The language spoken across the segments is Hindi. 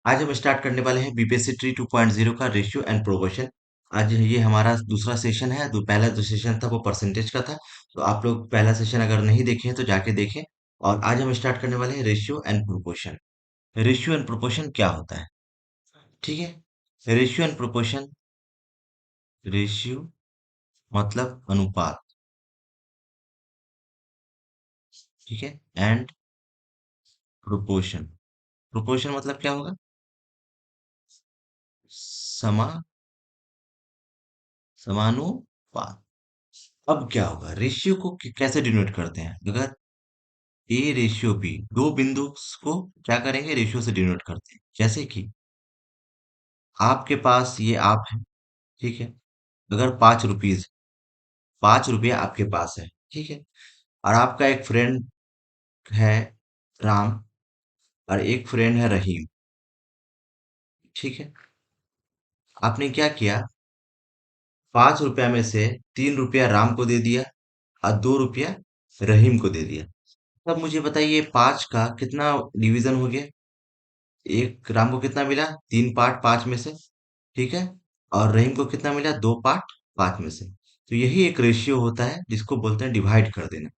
आज हम स्टार्ट करने वाले हैं बीपीएससी ट्री 2.0 का रेशियो एंड प्रोपोर्शन। आज ये हमारा दूसरा सेशन है। पहला जो सेशन था वो परसेंटेज का था। तो आप लोग पहला सेशन अगर नहीं देखे हैं तो जाके देखें। और आज हम स्टार्ट करने वाले हैं ratio and proportion. Ratio and proportion क्या होता है? ठीक है। Ratio and proportion. रेशियो मतलब अनुपात। ठीक है। And proportion. प्रोपोर्शन मतलब क्या होगा? समा समानुपात। अब क्या होगा? रेशियो को कैसे डिनोट करते हैं? अगर ए रेशियो बी, दो बिंदु को क्या करेंगे? रेशियो से डिनोट करते हैं। जैसे कि आपके पास ये आप है। ठीक है। अगर 5 रुपीज, 5 रुपया आपके पास है। ठीक है। और आपका एक फ्रेंड है राम, और एक फ्रेंड है रहीम। ठीक है। आपने क्या किया? 5 रुपया में से 3 रुपया राम को दे दिया और 2 रुपया रहीम को दे दिया। तब मुझे बताइए 5 का कितना डिवीजन हो गया? एक राम को कितना मिला? 3 पार्ट 5 में से। ठीक है। और रहीम को कितना मिला? 2 पार्ट 5 में से। तो यही एक रेशियो होता है जिसको बोलते हैं डिवाइड कर देना।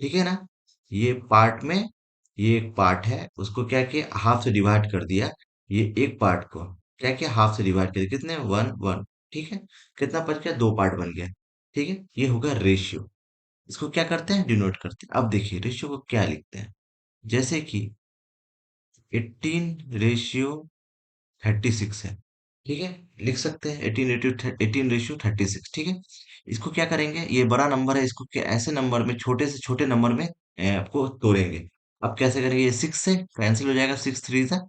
ठीक है ना? ये पार्ट में, ये एक पार्ट है, उसको क्या किया? हाफ से डिवाइड कर दिया। ये एक पार्ट को क्या किया? हाफ से डिवाइड कर दिया। कितने? 1 1। ठीक है। कितना बच गया? 2 पार्ट बन गया। ठीक है। ये होगा रेशियो। इसको क्या करते हैं? डिनोट करते हैं। अब देखिए रेशियो को क्या लिखते हैं। जैसे कि 18 रेशियो 36 है। ठीक है। लिख सकते हैं 18 रेशियो 36। ठीक है। इसको क्या करेंगे? ये बड़ा नंबर है, इसको क्या ऐसे नंबर में, छोटे से छोटे नंबर में आपको तोड़ेंगे। अब कैसे करेंगे? ये 6 से कैंसिल हो जाएगा। 6 3 जा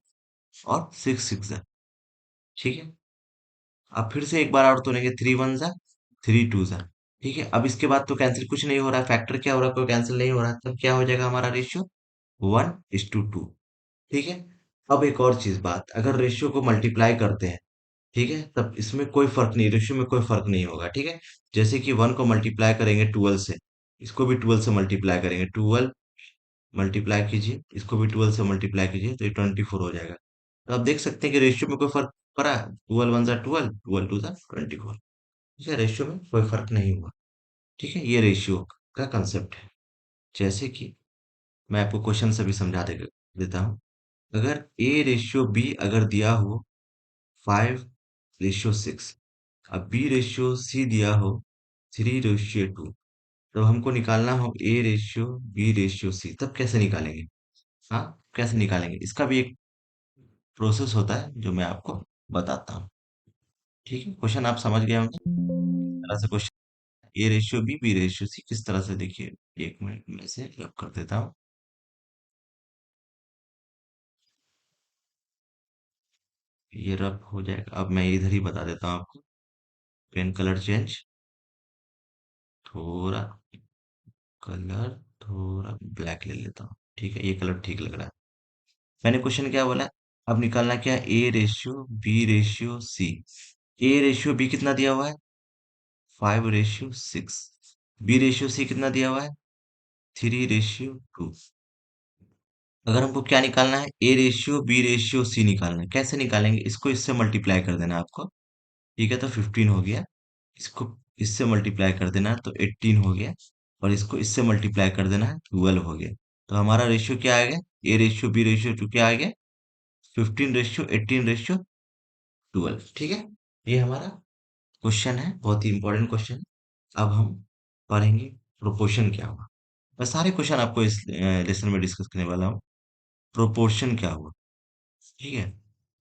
और 6 6 जा। ठीक है। अब फिर से एक बार और तोड़ेंगे। 3 1 जा, 3 2 जा। ठीक है। अब इसके बाद तो कैंसिल कुछ नहीं हो रहा है, फैक्टर क्या हो रहा है? कोई कैंसिल नहीं हो रहा है। तब क्या हो जाएगा हमारा रेशियो? 1:2। ठीक है। अब एक और चीज बात, अगर रेशियो को मल्टीप्लाई करते हैं, ठीक है, तब इसमें कोई फर्क नहीं, रेशियो में कोई फर्क नहीं होगा। ठीक है। जैसे कि 1 को मल्टीप्लाई करेंगे 12 से, इसको भी 12 से मल्टीप्लाई करेंगे। 12 मल्टीप्लाई कीजिए, इसको भी 12 से मल्टीप्लाई कीजिए, तो ये 24 हो जाएगा। तो आप देख सकते हैं कि रेशियो में कोई फर्क पड़ा? 12 1 जा 12, 12 2 जा 24। ठीक है। रेशियो में कोई फर्क नहीं हुआ। ठीक है। ये रेशियो का कंसेप्ट है। जैसे कि मैं आपको क्वेश्चन से भी समझा देता हूँ। अगर ए रेशियो बी अगर दिया हो 5:6, अब बी रेशियो सी दिया हो 3:2, तब हमको निकालना हो A ratio B ratio C, तब कैसे निकालेंगे? हाँ, कैसे निकालेंगे? इसका भी एक प्रोसेस होता है जो मैं आपको बताता हूँ। ठीक है। क्वेश्चन आप समझ गए होंगे। इस तरह से question, A ratio B B ratio C किस तरह से, देखिए 1 मिनट में से रब कर देता हूँ। ये रब हो जाएगा। अब मैं इधर ही बता देता हूँ आपको। पेन कलर चेंज, थोड़ा कलर, थोड़ा ब्लैक ले लेता हूँ। ठीक है। ये कलर ठीक लग रहा है। मैंने क्वेश्चन क्या बोला? अब निकालना क्या है? A ratio B ratio C. A ratio B कितना दिया हुआ है? 5:6। बी रेशियो सी कितना दिया हुआ है? 3:2। अगर हमको क्या निकालना है? A ratio B ratio C निकालना है। कैसे निकालेंगे? इसको इससे मल्टीप्लाई कर देना है आपको। ठीक है। तो 15 हो गया। इसको इससे मल्टीप्लाई कर देना है तो 18 हो गया। और इसको इससे मल्टीप्लाई कर देना है, 12 हो गया। तो हमारा रेशियो क्या आ गया? A ratio B ratio two क्या आ गया? 15:18:12। ठीक है। ये हमारा क्वेश्चन है, बहुत ही इंपॉर्टेंट क्वेश्चन है। अब हम पढ़ेंगे प्रोपोर्शन क्या हुआ। मैं सारे क्वेश्चन आपको इस लेसन में डिस्कस करने वाला हूँ। प्रोपोर्शन क्या हुआ? ठीक है।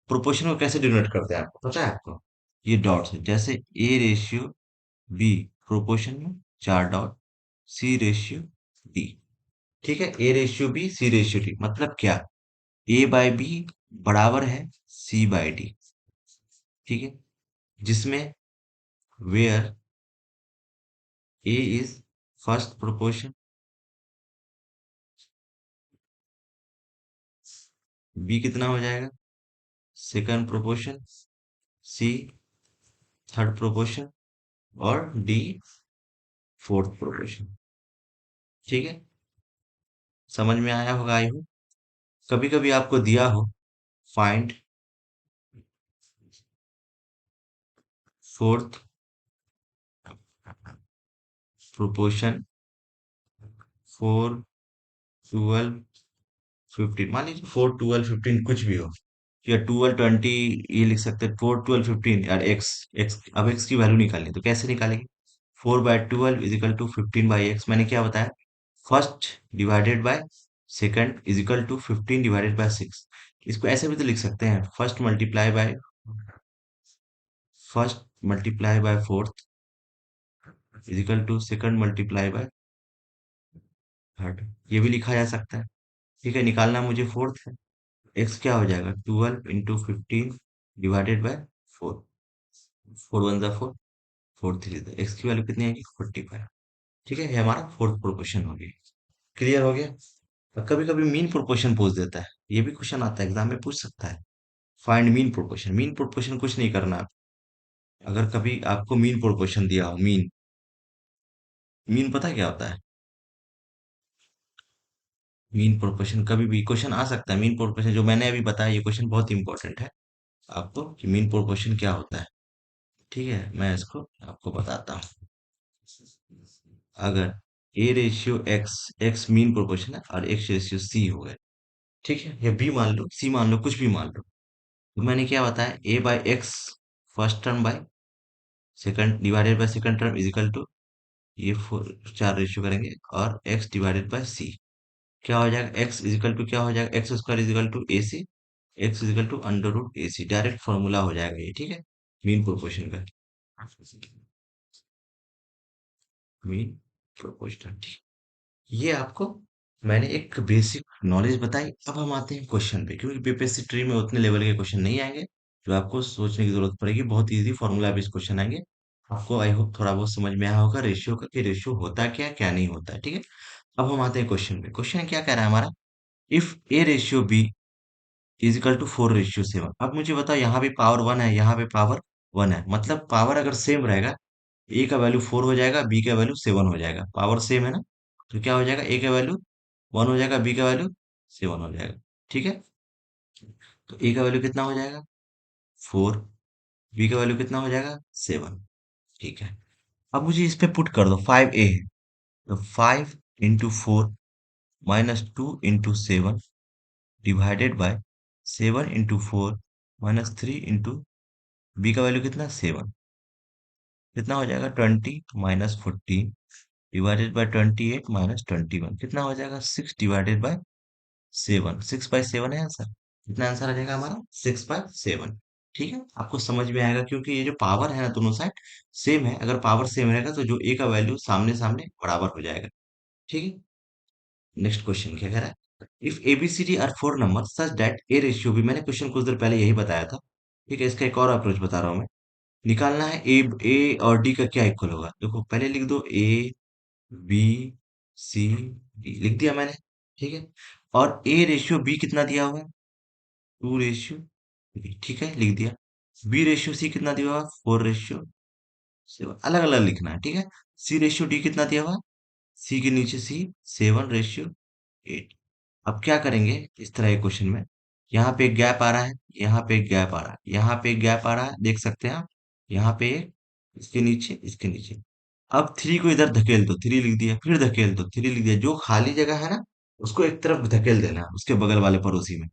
प्रोपोर्शन को कैसे डिनोट करते हैं आपको पता है? आपको ये डॉट्स है, जैसे ए रेशियो बी, प्रोपोर्शन में 4 डॉट, सी रेशियो डी। ठीक है। A ratio B C ratio D मतलब क्या? ए बाय बी बराबर है सी बाय डी। ठीक है। जिसमें where A is first proportion, B कितना हो जाएगा? Second proportion, C third proportion, और डी फोर्थ प्रोपोर्शन। ठीक है। समझ में आया होगा आई होप। कभी कभी आपको दिया हो फाइंड फोर्थ प्रोपोर्शन 4, 12, 15, मान लीजिए 4, 12, 15 कुछ भी हो, या 12, 20, ये लिख सकते हैं 4, 12, 15 यार एक्स, अब एक्स की वैल्यू निकालनी है, तो कैसे निकालेंगे? 4/12 = 15/x, मैंने क्या बताया? First divided by second equal to 15 divided by 6। इसको ऐसे भी तो लिख सकते हैं, first multiply by fourth equal to second multiply by third, ये भी लिखा जा सकता है। ठीक है, निकालना मुझे फोर्थ है। एक्स क्या हो जाएगा? 12 × 15 डिवाइडेड बाय 4, 4 × 1 = 4, 4 × 3 = एक्स की वैल्यू कितनी आएगी? 45। ठीक है, ये हमारा फोर्थ प्रोपोर्शन हो गया। क्लियर हो गया? कभी कभी मीन प्रोपोर्शन पूछ देता है, ये भी क्वेश्चन आता है, एग्जाम में पूछ सकता है। Find mean proportion, mean proportion कुछ नहीं करना आप। अगर कभी आपको मीन प्रोपोर्शन दिया हो, मीन, मीन पता है क्या होता है? मीन प्रोपोर्शन कभी भी क्वेश्चन आ सकता है। मीन प्रोपोर्शन जो मैंने अभी बताया, ये क्वेश्चन बहुत इंपॉर्टेंट है आपको, कि मीन प्रोपोर्शन क्या होता है। ठीक है, मैं इसको आपको बताता हूँ। अगर ए ratio x, x mean proportion है और एक्स रेशियो सी हो गए, ठीक है, या बी मान लो, सी मान लो, कुछ भी मान लो, तो मैंने क्या बताया? A by X first term by second divided by second term is equal to, ये फोर चार रेशियो करेंगे, और एक्स डिवाइडेड बाय सी क्या हो जाएगा? एक्स इजिकल टू क्या हो जाएगा? X square equal to A C, X equal to under root A C, direct formula हो जाएगा ये। ठीक है, मीन प्रोपोर्शन का, मीन प्रोपोर्शन। ये आपको मैंने एक बेसिक नॉलेज बताई। अब हम आते हैं क्वेश्चन पे, क्योंकि बीपीएससी ट्री में उतने लेवल के क्वेश्चन नहीं आएंगे, जो आपको सोचने की जरूरत पड़ेगी। बहुत इजी फॉर्मूला बेस्ड क्वेश्चन आएंगे। आपको आई होप थोड़ा बहुत समझ में आया होगा रेशियो का, कि रेशियो होता क्या क्या नहीं होता है। ठीक है, अब हम आते हैं क्वेश्चन पे। क्वेश्चन क्या कह रहा है हमारा? If A ratio B equal to 4:7। अब मुझे बताओ, यहाँ भी पावर 1 है, यहाँ पे पावर 1 है, मतलब पावर अगर सेम रहेगा, ए का वैल्यू 4 हो जाएगा, बी का वैल्यू 7 हो जाएगा। पावर सेम है ना, तो क्या हो जाएगा? ए का वैल्यू 1 हो जाएगा, बी का वैल्यू 7 हो जाएगा। ठीक है, तो ए का वैल्यू कितना हो जाएगा? 4, बी का वैल्यू कितना हो जाएगा? 7। ठीक है, अब मुझे इस पे पुट कर दो, 5a है, तो 5 × 4 - 2 × 7 डिवाइडेड बाय 7 × 4 - 3 बी का वैल्यू कितना? 7। कितना हो जाएगा? 20 - 14 डिवाइडेड बाय 28 - 21 कितना हो जाएगा? 6/7। 6/7 है आंसर। कितना आंसर आ जाएगा हमारा? 6/7। ठीक है, आपको समझ में आएगा, क्योंकि ये जो पावर है ना, दोनों साइड सेम है। अगर पावर सेम रहेगा तो जो ए का वैल्यू सामने सामने बराबर हो जाएगा। ठीक है, नेक्स्ट क्वेश्चन क्या कह रहा है? If ABCD are four number such that A ratio B, मैंने क्वेश्चन कुछ देर पहले यही बताया था। ठीक है, इसका एक और अप्रोच बता रहा हूँ मैं। निकालना है ए और डी का क्या इक्वल होगा। देखो, पहले लिख दो ए बी सी डी, लिख दिया मैंने। ठीक है, और ए रेशियो बी कितना दिया हुआ है? 2:3। ठीक है, लिख दिया। बी रेशियो सी कितना दिया हुआ? 4:7। अलग अलग लिखना है। ठीक है, सी रेशियो डी कितना दिया हुआ? सी के नीचे सी, 7:8। अब क्या करेंगे इस तरह के क्वेश्चन में? यहाँ पे एक गैप आ रहा है, यहाँ पे एक गैप आ रहा है, यहाँ पे एक गैप आ रहा है, देख सकते हैं आप। यहाँ पे एक, इसके नीचे, इसके नीचे। अब 3 को इधर धकेल दो, 3 लिख दिया, फिर धकेल दो, 3 लिख दिया। जो खाली जगह है ना, उसको एक तरफ धकेल देना है, उसके बगल वाले पड़ोसी में।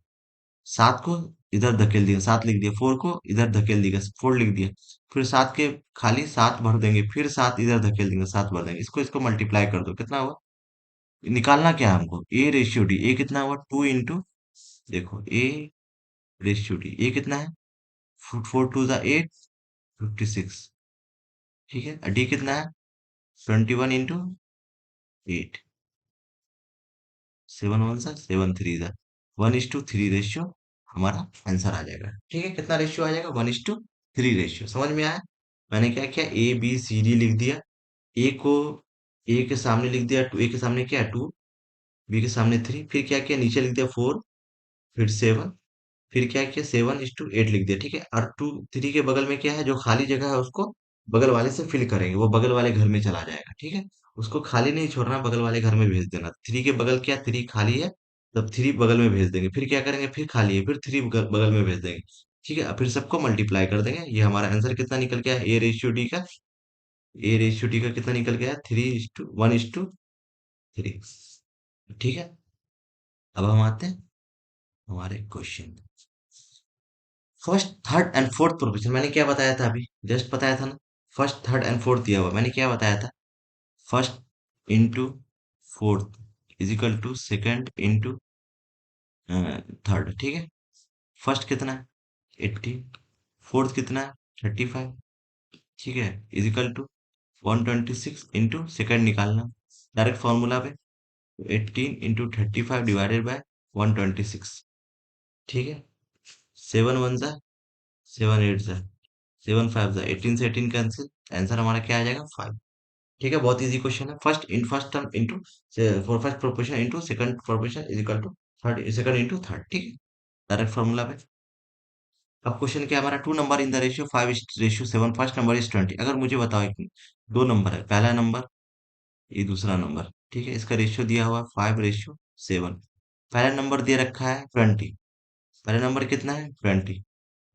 7 को इधर धकेल दिया, 7 लिख दिया। 4 को इधर धकेल दिया, 4 लिख दिया। फिर 7 के खाली 7 भर देंगे, फिर 7 इधर धकेल देंगे, 7 भर देंगे। इसको इसको मल्टीप्लाई कर दो, कितना हुआ? निकालना क्या है हमको? ए रेशियो डी, ए कितना हुआ? 2 देखो, ए रेशियो डी, ए कितना है? 4 2 8, 56। ठीक है, डी कितना है? 21 × 8, 7 1 7 3 1:3 रेशियो हमारा आंसर आ जाएगा। ठीक है, कितना रेशियो आ जाएगा? 1:3 रेशियो। समझ में आया? मैंने क्या किया? ए बी सी डी लिख दिया। ए को ए के सामने लिख दिया, टू, ए के सामने क्या है? 2, बी के सामने 3, फिर क्या किया? नीचे लिख दिया 4, फिर 7, फिर क्या किया? 7:8 लिख दिया। ठीक है, और 3 के बगल में क्या है? जो खाली जगह है उसको बगल वाले से फिल करेंगे, वो बगल वाले घर में चला जाएगा। ठीक है, उसको खाली नहीं छोड़ना, बगल वाले घर में भेज देना। 3 के बगल क्या? 3 खाली है, तब 3 बगल में भेज देंगे। फिर क्या करेंगे? फिर खाली है, फिर 3 बगल में भेज देंगे। ठीक है, अब फिर सबको मल्टीप्लाई कर देंगे। ये हमारा आंसर कितना निकल गया ए रेशियो डी का? ए रेशियो डी का कितना निकल गया? 3:1:3। ठीक है, अब हम आते हैं हमारे question. First third and fourth proportion मैंने क्या बताया था अभी? जस्ट बताया था ना। फर्स्ट थर्ड एंड फोर्थ दिया हुआ, मैंने क्या बताया था? First into fourth is equal to second into third. ठीक है, फर्स्ट कितना है? 80। फोर्थ कितना है? 35। ठीक है, is equal to 126 into second निकालना डायरेक्ट फॉर्मूला पे। 18 इंटू 35 डिवाइडेड बाय 126। ठीक है, 7 1 जा 7 8 जा 7 5 जा 18 से 18 कैंसिल। आंसर हमारा क्या आ जाएगा? 5। ठीक है, बहुत इजी क्वेश्चन है। First term into four first proportion into second proportion is equal to third second into third. ठीक है, डायरेक्ट फॉर्मूला पे। अब क्वेश्चन क्या है हमारा? Two number in the ratio 5:7। First number is 20। अगर मुझे बताओ कि दो नंबर है, पहला नंबर, ये दूसरा नंबर। ठीक है, इसका रेशियो दिया हुआ 5:7। पहला नंबर दे रखा है 20। पहला नंबर कितना है? 20।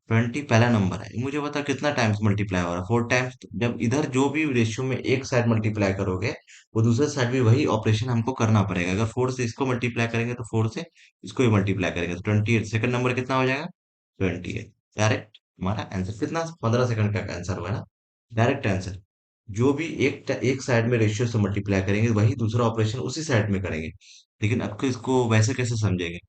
20 पहला नंबर है। मुझे बता कितना टाइम्स मल्टीप्लाई हो रहा है? 4 टाइम्स। जब इधर जो भी रेशियो में एक साइड मल्टीप्लाई करोगे, वो दूसरे साइड भी वही ऑपरेशन हमको करना पड़ेगा। अगर 4 से इसको मल्टीप्लाई करेंगे तो 4 से इसको भी मल्टीप्लाई करेंगे तो 28। सेकंड नंबर कितना हो जाएगा? 28। डायरेक्ट हमारा आंसर कितना? 15 सेकंड का आंसर हुआ ना, डायरेक्ट आंसर। जो भी एक साइड में रेशियो से मल्टीप्लाई करेंगे, वही दूसरा ऑपरेशन उसी साइड में करेंगे। लेकिन आपको इसको वैसे कैसे समझेंगे?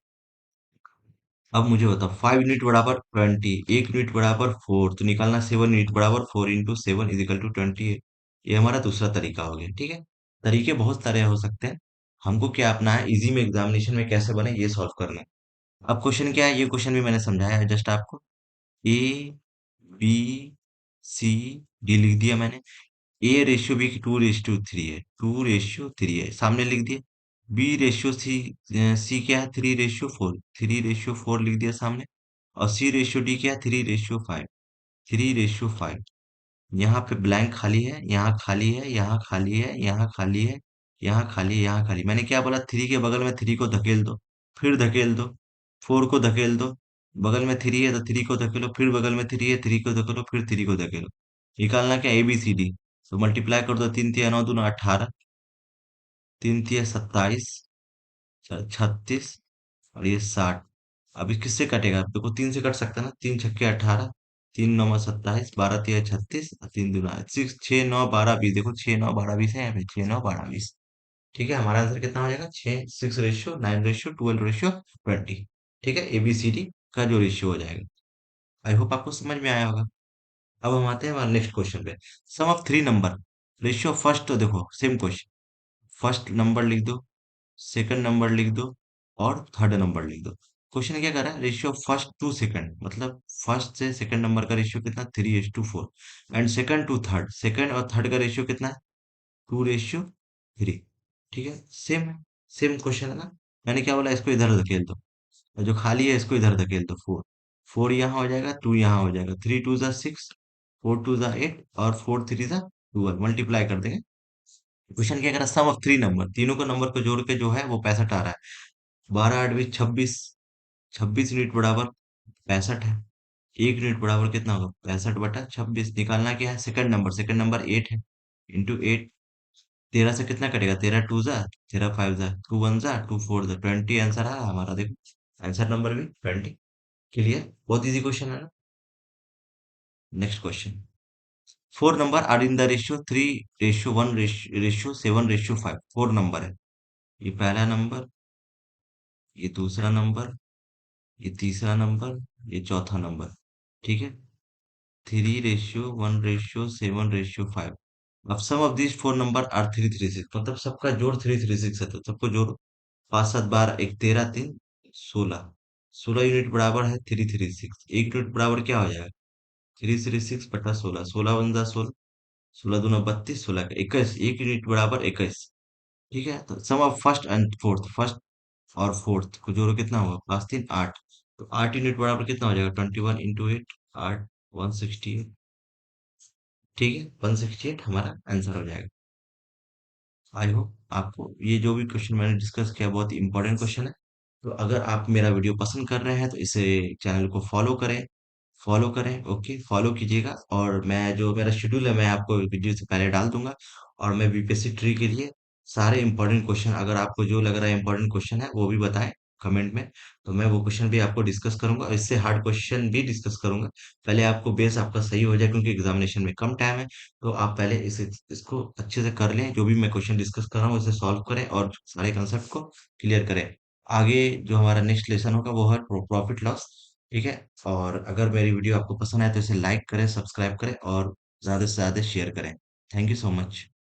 अब मुझे बताओ, 5 यूनिट बराबर 20, 1 यूनिट बराबर 4, तो निकालना 7 यूनिट बराबर 4 इंटू 7 इज इक्वल टू 28। ये हमारा दूसरा तरीका हो गया। ठीक है, तरीके बहुत सारे हो सकते हैं। हमको क्या अपना है, इजी में एग्जामिनेशन में कैसे बने ये सॉल्व करना है। अब क्वेश्चन क्या है? ये क्वेश्चन भी मैंने समझाया है जस्ट आपको। ए बी सी डी लिख दिया मैंने। ए रेशियो बी की 2:3 है, 2:3 है, सामने लिख दिया। बी रेशियो सी, सी क्या है? 3:4, 3:4 लिख दिया सामने। और सी रेशियो डी क्या है? 3:5, 3:5। यहाँ पे ब्लैंक खाली है, यहाँ खाली है, यहाँ खाली है, यहाँ खाली है, यहाँ खाली है, यहाँ खाली। मैंने क्या बोला? 3 के बगल में 3 को धकेल दो, फिर धकेल दो। 4 को धकेल दो, बगल में 3 है तो 3 को धकेलो, फिर बगल में 3 है, 3 को धकेलो, फिर 3 को धकेलो। निकालना क्या? A B C D. तो मल्टीप्लाई कर दो, 3 तिया 9 दूना 18, 3 तिया 27, 36, और ये 60। अभी किससे कटेगा? देखो 3 से कट सकता है ना, 3 छक्के 18, 3 9 27, 12 तिया 36, और 3 दूना 6, 6 9 12 20। देखो 6 9 12 20 है यहाँ पे, 6 9 12 20। ठीक है, हमारा आंसर कितना हो जाएगा? 6, 6 रेशियो 9:2 रेशियो 20। ठीक है, एबीसीडी का जो रेशियो हो जाएगा। आई होप आपको समझ में आया होगा। अब हम आते हैं हमारे नेक्स्ट क्वेश्चन पे। Sum of three number ratio first, तो देखो सेम क्वेश्चन। फर्स्ट नंबर लिख दो, सेकंड नंबर लिख दो, और थर्ड नंबर लिख दो। क्वेश्चन क्या कर रहा है? रेशियो फर्स्ट टू सेकंड, मतलब फर्स्ट से सेकंड नंबर का रेशियो कितना? 3:4। And second to third, second और थर्ड का रेशियो कितना है? 2:3। ठीक है, सेम है, सेम क्वेश्चन है ना। मैंने क्या बोला? इसको इधर धकेल दो, और जो खाली है इसको इधर धकेल दो। 4, 4 यहाँ हो जाएगा, 2 यहाँ हो जाएगा। 3 2 जा 6, 4 2 जा 8, और 4 3 जा 12। मल्टीप्लाई कर देंगे। क्वेश्चन क्या कर रहा है? सम ऑफ थ्री नंबर, तीनों को नंबर को जोड़ के जो है वो 65 आ रहा है। 12 8 20 26, 26 यूनिट बराबर 65 है। 1 यूनिट बराबर कितना होगा? 65/26। निकालना क्या है? सेकंड नंबर 8 है, इंटू 8। 13 से कितना कटेगा? 13 2 जा 13 5 जा 2 1 जा 2 4 जा 20। आंसर है हमारा, देखो आंसर नंबर भी 20। क्लियर? बहुत इजी क्वेश्चन है ना। Next question. Four number are in the ratio 3:1 ratio 7:5। Four number है। ये पहला नंबर, ये दूसरा नंबर, ये तीसरा नंबर, ये चौथा नंबर। ठीक है, 3:1:7:5। अब sum of this four number are 336, मतलब सबका जोड़ 336 है, तो सबको जोड़ो। 5 7 12 1 13 3 16। 16 यूनिट बराबर है 336। 1 यूनिट बराबर क्या हो जाएगा? 336/16। 16 1 जा 16, 16 दूना 32, 16 21। 1 यूनिट बराबर 21। ठीक है, तो sum of first and fourth, first और फोर्थ को जोड़ो, कितना होगा? 5 3 8। तो 8 यूनिट बराबर कितना हो जाएगा? 21 × 8, 8, 168। ठीक है, 168 हमारा आंसर हो जाएगा। आई होप आपको ये जो भी क्वेश्चन मैंने डिस्कस किया बहुत ही इंपॉर्टेंट क्वेश्चन है। तो अगर आप मेरा वीडियो पसंद कर रहे हैं तो इसे चैनल को फॉलो करें, फॉलो करें, ओके फॉलो कीजिएगा। और मैं जो मेरा शेड्यूल है मैं आपको वीडियो से पहले डाल दूंगा। और मैं बीपीएससी ट्री के लिए सारे इंपॉर्टेंट क्वेश्चन, अगर आपको जो लग रहा है इंपॉर्टेंट क्वेश्चन है वो भी बताएं कमेंट में। तो मैं वो क्वेश्चन भी आपको डिस्कस करूंगा, और इससे हार्ड क्वेश्चन भी डिस्कस करूंगा। पहले आपको बेस आपका सही हो जाए, क्योंकि एग्जामिनेशन में कम टाइम है। तो आप पहले इसको अच्छे से कर लें, जो भी मैं क्वेश्चन डिस्कस कर रहा हूँ उसे सॉल्व करें और सारे कंसेप्ट को क्लियर करें। आगे जो हमारा नेक्स्ट लेसन होगा वो है प्रॉफिट लॉस। ठीक है। और अगर मेरी वीडियो आपको पसंद आए तो इसे लाइक करें, सब्सक्राइब करें और ज़्यादा से ज़्यादा शेयर करें। Thank you so much.